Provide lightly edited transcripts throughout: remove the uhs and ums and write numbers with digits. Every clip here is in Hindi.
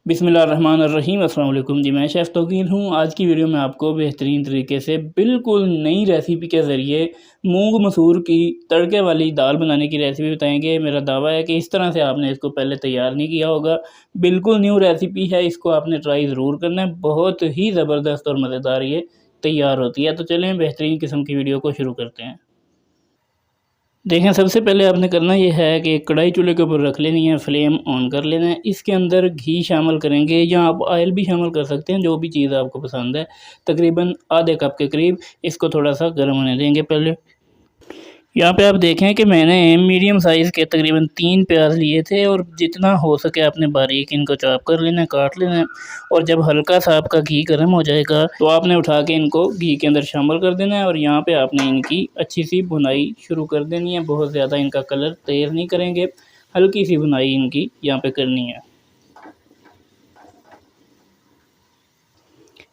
बिस्मिल्लाहिर्रहमानिर्रहीम। अस्सलाम वालेकुम जी, मैं शेफ़ तौकीर हूँ। आज की वीडियो में आपको बेहतरीन तरीके से बिल्कुल नई रेसिपी के ज़रिए मूंग मसूर की तड़के वाली दाल बनाने की रेसिपी बताएंगे। मेरा दावा है कि इस तरह से आपने इसको पहले तैयार नहीं किया होगा। बिल्कुल न्यू रेसिपी है, इसको आपने ट्राई ज़रूर करना है। बहुत ही ज़बरदस्त और मज़ेदार ये तैयार होती है। तो चलें बेहतरीन किस्म की वीडियो को शुरू करते हैं। देखें, सबसे पहले आपने करना ये है कि कढ़ाई चूल्हे के ऊपर रख लेनी है, फ्लेम ऑन कर लेना है। इसके अंदर घी शामिल करेंगे या आप ऑयल भी शामिल कर सकते हैं, जो भी चीज़ आपको पसंद है। तकरीबन आधे कप के करीब इसको थोड़ा सा गर्म होने देंगे पहले। यहाँ पे आप देखें कि मैंने मीडियम साइज़ के तकरीबन 3 प्याज लिए थे और जितना हो सके आपने बारीक इनको चॉप कर लेना है, काट लेना है। और जब हल्का सा आपका घी गर्म हो जाएगा तो आपने उठा के इनको घी के अंदर शामिल कर देना है और यहाँ पे आपने इनकी अच्छी सी भुनाई शुरू कर देनी है। बहुत ज़्यादा इनका कलर तेज़ नहीं करेंगे, हल्की सी भुनाई इनकी यहाँ पे करनी है।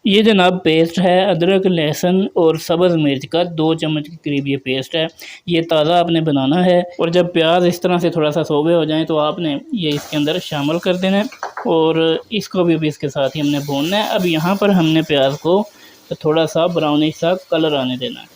ये जनाब पेस्ट है अदरक लहसुन और सब्ज़ मिर्च का 2 चम्मच के करीब ये पेस्ट है। ये ताज़ा आपने बनाना है और जब प्याज इस तरह से थोड़ा सा सोबे हो जाएं तो आपने ये इसके अंदर शामिल कर देना है और इसको भी इसके साथ ही हमने भूनना है। अब यहाँ पर हमने प्याज को थोड़ा सा ब्राउनिश सा कलर आने देना है।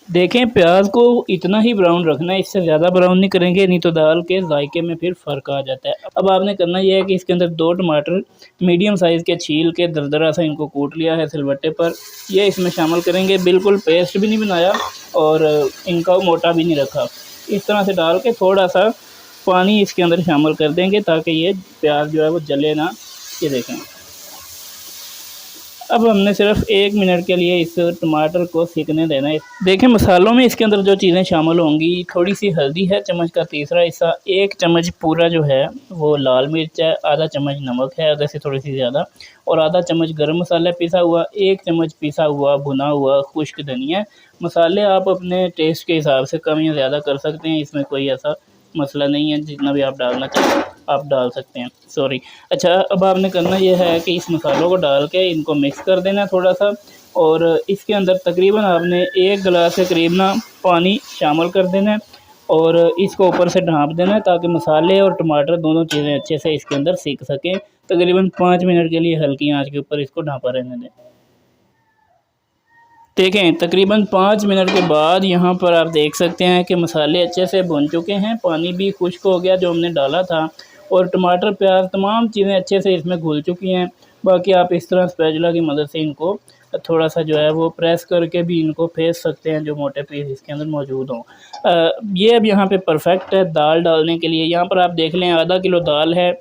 देखें, प्याज को इतना ही ब्राउन रखना है, इससे ज़्यादा ब्राउन नहीं करेंगे, नहीं तो दाल के जायके में फिर फ़र्क आ जाता है। अब आपने करना यह है कि इसके अंदर 2 टमाटर मीडियम साइज़ के छील के दरदरा सा इनको कूट लिया है सिलबट्टे पर, ये इसमें शामिल करेंगे। बिल्कुल पेस्ट भी नहीं बनाया और इनका मोटा भी नहीं रखा। इस तरह से डाल के थोड़ा सा पानी इसके अंदर शामिल कर देंगे ताकि ये प्याज जो है वो जले ना। ये देखें, अब हमने सिर्फ 1 मिनट के लिए इस टमाटर को सीखने देना है। देखें, मसालों में इसके अंदर जो चीज़ें शामिल होंगी, थोड़ी सी हल्दी है चम्मच का तीसरा हिस्सा, 1 चम्मच पूरा जो है वो लाल मिर्च है, आधा चम्मच नमक है, आधा से थोड़ी सी ज़्यादा, और आधा चम्मच गरम मसाला पिसा हुआ, 1 चम्मच पिसा हुआ भुना हुआ खुश्क धनिया। मसाले आप अपने टेस्ट के हिसाब से कम या ज़्यादा कर सकते हैं, इसमें कोई ऐसा मसला नहीं है। जितना भी आप डालना चाहें आप डाल सकते हैं। सॉरी। अच्छा, अब आपने करना यह है कि इस मसालों को डाल के इनको मिक्स कर देना है थोड़ा सा, और इसके अंदर तकरीबन आपने 1 गिलास के करीब ना पानी शामिल कर देना है और इसको ऊपर से ढाँप देना है ताकि मसाले और टमाटर दोनों चीज़ें अच्छे से इसके अंदर सीख सकें। तकरीबन 5 मिनट के लिए हल्की आंच के ऊपर इसको ढाँपा रहने दें। देखें, तकरीबन 5 मिनट के बाद यहाँ पर आप देख सकते हैं कि मसाले अच्छे से भुन चुके हैं, पानी भी खुश्क हो गया जो हमने डाला था, और टमाटर प्याज तमाम चीज़ें अच्छे से इसमें घुल चुकी हैं। बाकी आप इस तरह स्पैचुला की मदद से इनको थोड़ा सा जो है वो प्रेस करके भी इनको फेंस सकते हैं जो मोटे पीस इसके अंदर मौजूद हों। ये अब यहाँ पे परफेक्ट है दाल डालने के लिए। यहाँ पर आप देख लें, आधा किलो दाल है,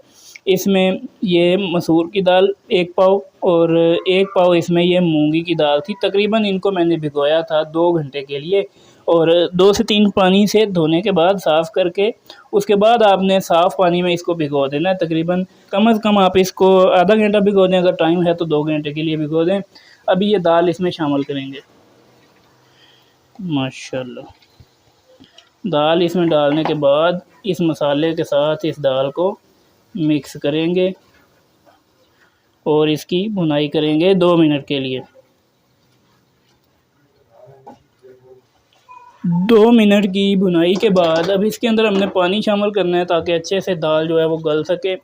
इसमें ये मसूर की दाल 1 पाव और 1 पाव इसमें ये मूंगी की दाल थी। तकरीबन इनको मैंने भिगोया था 2 घंटे के लिए और 2 से 3 पानी से धोने के बाद साफ़ करके उसके बाद आपने साफ़ पानी में इसको भिगो देना है। तकरीबन कम से कम आप इसको आधा घंटा भिगो दें, अगर टाइम है तो 2 घंटे के लिए भिगो दें। अभी ये दाल इसमें शामिल करेंगे। माशाल्लाह, दाल इसमें डालने के बाद इस मसाले के साथ इस दाल को मिक्स करेंगे और इसकी भुनाई करेंगे 2 मिनट के लिए। 2 मिनट की भुनाई के बाद अब इसके अंदर हमने पानी शामिल करना है ताकि अच्छे से दाल जो है वो गल सके।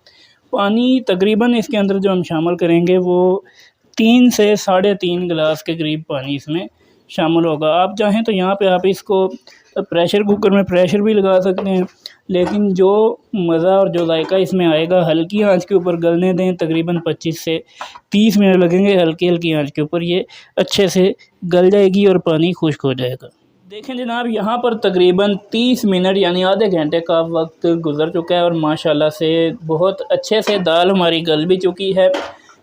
पानी तकरीबन इसके अंदर जो हम शामिल करेंगे वो 3 से 3.5 गिलास के करीब पानी इसमें शामिल होगा। आप चाहें तो यहाँ पे आप इसको प्रेशर कुकर में प्रेशर भी लगा सकते हैं, लेकिन जो मज़ा और जो जायका इसमें आएगा, हल्की आंच के ऊपर गलने दें। तकरीबन 25 से 30 मिनट लगेंगे, हल्की हल्की आंच के ऊपर ये अच्छे से गल जाएगी और पानी खुश्क हो जाएगा। देखें जनाब, यहाँ पर तकरीबन 30 मिनट यानी आधे घंटे का वक्त गुजर चुका है और माशाल्लाह से बहुत अच्छे से दाल हमारी गल भी चुकी है।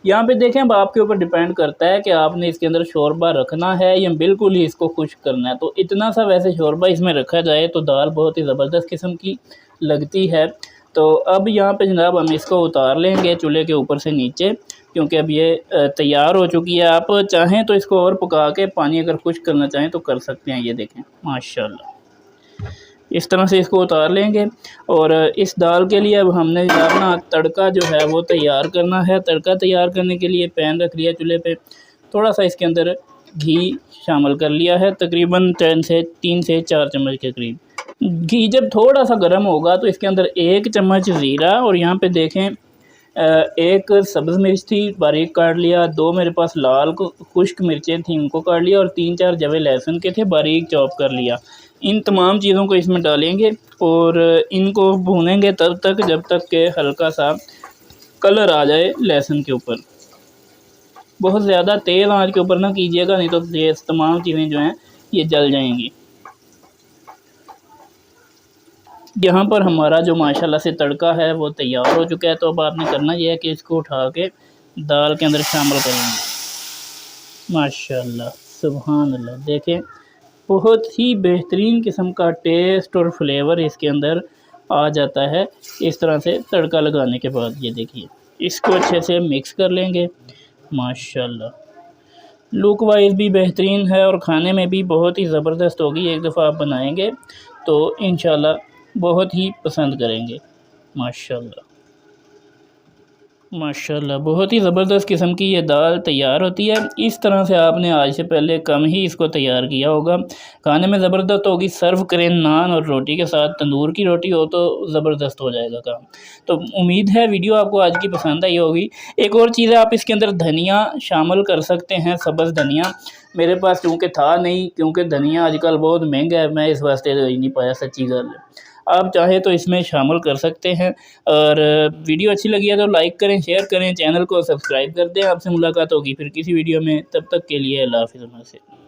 यहाँ पे देखें, अब आपके ऊपर डिपेंड करता है कि आपने इसके अंदर शोरबा रखना है या बिल्कुल ही इसको खुश्क करना है। तो इतना सा वैसे शोरबा इसमें रखा जाए तो दाल बहुत ही ज़बरदस्त किस्म की लगती है। तो अब यहाँ पे जनाब हम इसको उतार लेंगे चूल्हे के ऊपर से नीचे, क्योंकि अब ये तैयार हो चुकी है। आप चाहें तो इसको और पका के पानी अगर खुश्क करना चाहें तो कर सकते हैं। ये देखें माशाल्लाह, इस तरह से इसको उतार लेंगे और इस दाल के लिए अब हमने अपना तड़का जो है वो तैयार करना है। तड़का तैयार करने के लिए पैन रख लिया चूल्हे पे, थोड़ा सा इसके अंदर घी शामिल कर लिया है, तकरीबन 3 से 4 चम्मच के करीब। घी जब थोड़ा सा गर्म होगा तो इसके अंदर 1 चम्मच ज़ीरा और यहाँ पे देखें एक सब्ज़ मिर्च थी बारीक काट लिया, 2 मेरे पास लाल खुश्क मिर्चें थी उनको काट लिया और 3-4 जवे लहसुन के थे बारीक चॉप कर लिया। इन तमाम चीज़ों को इसमें डालेंगे और इनको भूनेंगे तब तक जब तक कि हल्का सा कलर आ जाए लहसुन के ऊपर। बहुत ज़्यादा तेज़ आंच के ऊपर ना कीजिएगा, नहीं तो ये तमाम चीज़ें जो हैं ये जल जाएंगी। यहाँ पर हमारा जो माशाल्लाह से तड़का है वो तैयार हो चुका है। तो अब आपने करना ये है कि इसको उठा के दाल के अंदर शामिल करेंगे। माशाल्लाह सुभान अल्लाह, देखें बहुत ही बेहतरीन किस्म का टेस्ट और फ्लेवर इसके अंदर आ जाता है इस तरह से तड़का लगाने के बाद। ये देखिए इसको अच्छे से मिक्स कर लेंगे। माशाल्लाह लुक वाइज भी बेहतरीन है और खाने में भी बहुत ही ज़बरदस्त होगी। एक दफ़ा आप बनाएंगे तो इंशाल्लाह बहुत ही पसंद करेंगे। माशाल्लाह माशाल्लाह बहुत ही ज़बरदस्त किस्म की ये दाल तैयार होती है। इस तरह से आपने आज से पहले कम ही इसको तैयार किया होगा। खाने में ज़बरदस्त होगी। सर्व करें नान और रोटी के साथ, तंदूर की रोटी हो तो ज़बरदस्त हो जाएगा काम। तो उम्मीद है वीडियो आपको आज की पसंद आई होगी। एक और चीज़ है, आप इसके अंदर धनिया शामिल कर सकते हैं, सब्ज़ धनिया। मेरे पास क्योंकि था नहीं, क्योंकि धनिया आजकल बहुत महंगा है, मैं इस वास्ते ले नहीं पाया, सच्ची गल है। आप चाहें तो इसमें शामिल कर सकते हैं। और वीडियो अच्छी लगी है तो लाइक करें, शेयर करें, चैनल को सब्सक्राइब कर दें। आपसे मुलाकात होगी फिर किसी वीडियो में, तब तक के लिए अल्लाह हाफ़िज़।